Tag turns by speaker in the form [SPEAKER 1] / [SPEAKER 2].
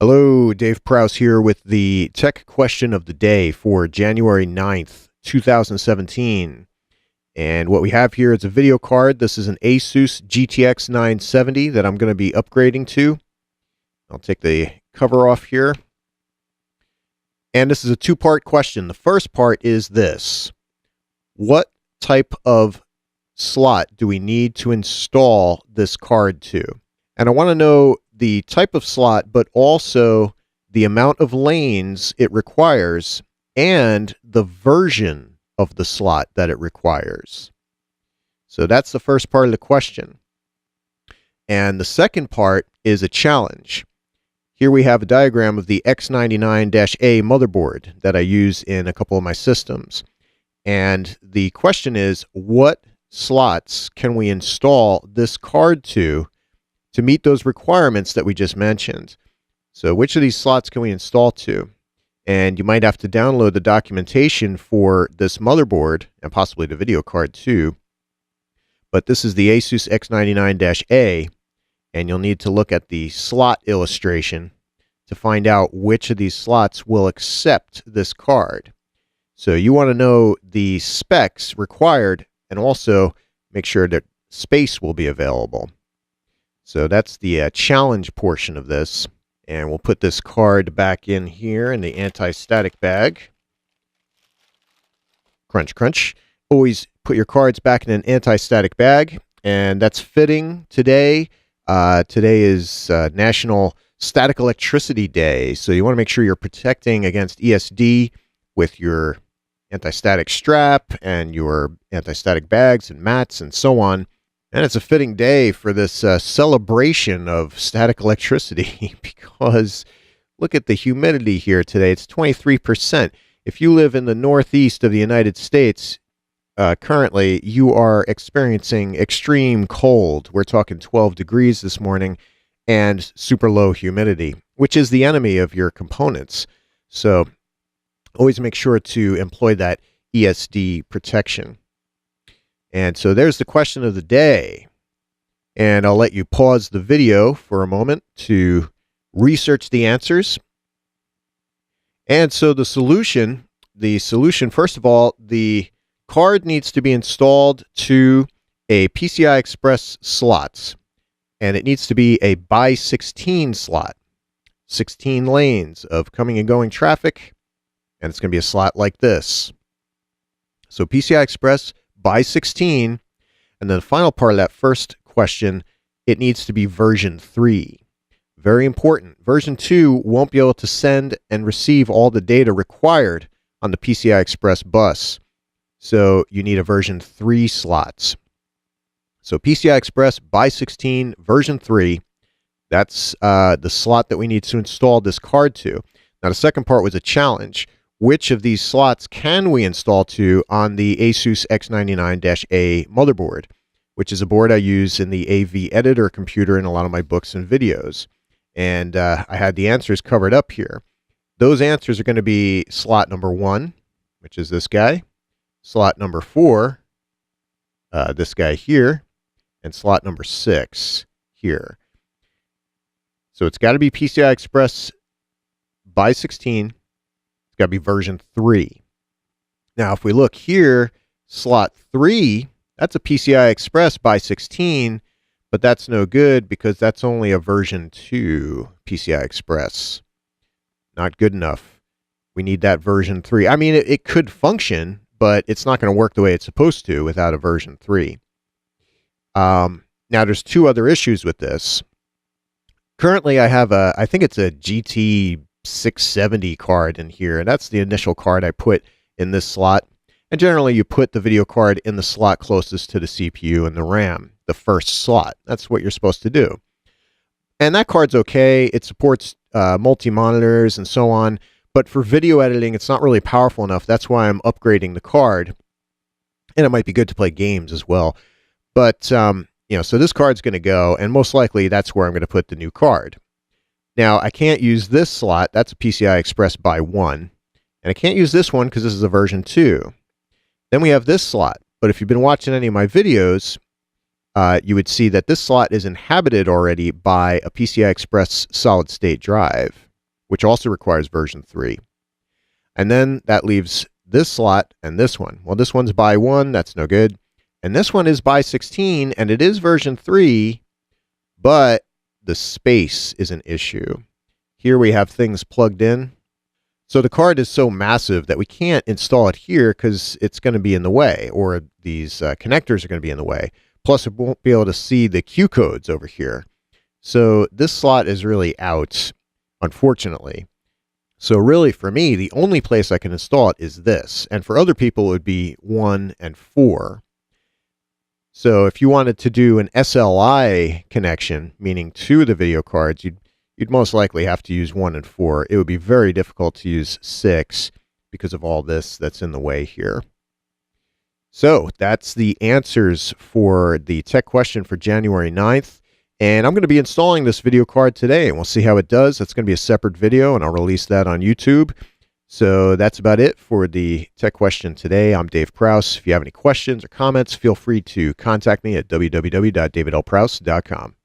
[SPEAKER 1] Hello, Dave Prowse here with the tech question of the day for January 9th, 2017. And what we have here is a video card. This is an Asus GTX 970 that I'm going to be upgrading to. I'll take the cover off here. And this is a two-part question. The first part is this: what type of slot do we need to install this card to? And I want to know the type of slot, but also the amount of lanes it requires and the version of the slot that it requires. So that's the first part of the question. And the second part is a challenge. Here we have a diagram of the X99-A motherboard that I use in a couple of my systems. And the question is, what slots can we install this card to meet those requirements that we just mentioned? So which of these slots can we install to? And you might have to download the documentation for this motherboard and possibly the video card too. But this is the Asus X99-A, and you'll need to look at the slot illustration to find out which of these slots will accept this card. So you want to know the specs required and also make sure that space will be available. So that's the challenge portion of this. And we'll put this card back in here in the anti-static bag. Crunch, crunch. Always put your cards back in an anti-static bag. And that's fitting today. Today is National Static Electricity Day. So you want to make sure you're protecting against ESD with your anti-static strap and your anti-static bags and mats and so on. And it's a fitting day for this celebration of static electricity because look at the humidity here today. It's 23%. If you live in the northeast of the United States, currently you are experiencing extreme cold. We're talking 12 degrees this morning and super low humidity, which is the enemy of your components. So always make sure to employ that ESD protection. And so there's the question of the day. And I'll let you pause the video for a moment to research the answers. And so the solution, first of all, the card needs to be installed to a PCI Express slots. And it needs to be a by 16 slot, 16 lanes of coming and going traffic. And it's going to be a slot like this. So PCI Express by 16, and then the final part of that first question, it needs to be version 3. Very important. Version 2 won't be able to send and receive all the data required on the PCI Express bus. So you need a version 3 slots. So PCI Express by 16, version 3, that's the slot that we need to install this card to. Now the second part was a challenge. Which of these slots can we install to on the Asus X99-A motherboard, which is a board I use in the AV editor computer in a lot of my books and videos. And I had the answers covered up here. Those answers are going to be slot number 1, which is this guy, slot number 4, this guy here, and slot number 6 here. So it's got to be PCI Express by 16. Got to be version 3. Now, if we look here, slot 3, that's a PCI Express by 16, but that's no good because that's only a version 2 PCI Express. Not good enough. We need that version 3. I mean, it could function, but it's not going to work the way it's supposed to without a version 3. Now, there's two other issues with this. Currently, I have I think it's a GT 670 card in here, and that's the initial card I put in this slot. And generally you put the video card in the slot closest to the CPU and the RAM, the first slot. That's what you're supposed to do. And that card's okay. It supports multi-monitors and so on, but for video editing it's not really powerful enough. That's why I'm upgrading the card, and it might be good to play games as well. But so this card's going to go, and most likely that's where I'm going to put the new card. Now, I can't use this slot. That's a PCI Express by 1. And I can't use this one because this is a version 2. Then we have this slot. But if you've been watching any of my videos, you would see that this slot is inhabited already by a PCI Express solid-state drive. which also requires version 3. And then that leaves this slot and this one. Well, this one's by 1, that's no good. And this one is by 16, and it is version 3, but the space is an issue. Here we have things plugged in. So the card is so massive that we can't install it here because it's going to be in the way, or these connectors are going to be in the way. Plus, we won't be able to see the Q codes over here. So this slot is really out, unfortunately. So really, for me, the only place I can install it is this. And for other people, it would be 1 and 4. So if you wanted to do an SLI connection, meaning to the video cards, you'd most likely have to use 1 and 4. It would be very difficult to use 6 because of all this that's in the way here. So that's the answers for the tech question for January 9th. And I'm going to be installing this video card today, and we'll see how it does. That's going to be a separate video, and I'll release that on YouTube. So that's about it for the tech question today. I'm Dave Prowse. If you have any questions or comments, feel free to contact me at www.davidlprowse.com.